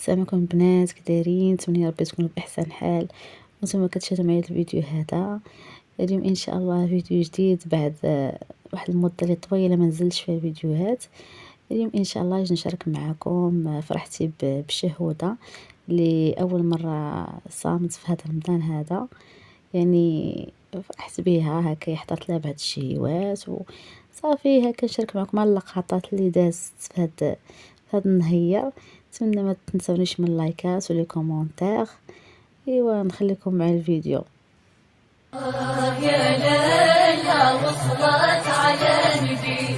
السلام عليكم البنات، كي دايرين؟ نتمنى ربي تكونوا باحسن حال وانتم كتشاهدوا معايا الفيديو هذا. اليوم ان شاء الله فيديو جديد بعد واحد المده اللي طويله ما نزلتش فيها فيديوهات. اليوم ان شاء الله جي نشارك معكم فرحتي بشهوده اللي اول مره صامت في هذا رمضان هذا. يعني فرحت بها هكا، حضرت لها بعض الشهيوات وصافي هكا نشارك معكم على اللقطات اللي دازت في هذا النهار. نتمنى ما تنسونيش من اللايكات ولي كومونتير. ايوا نخليكم مع الفيديو. يا ليلى وصلت على النبي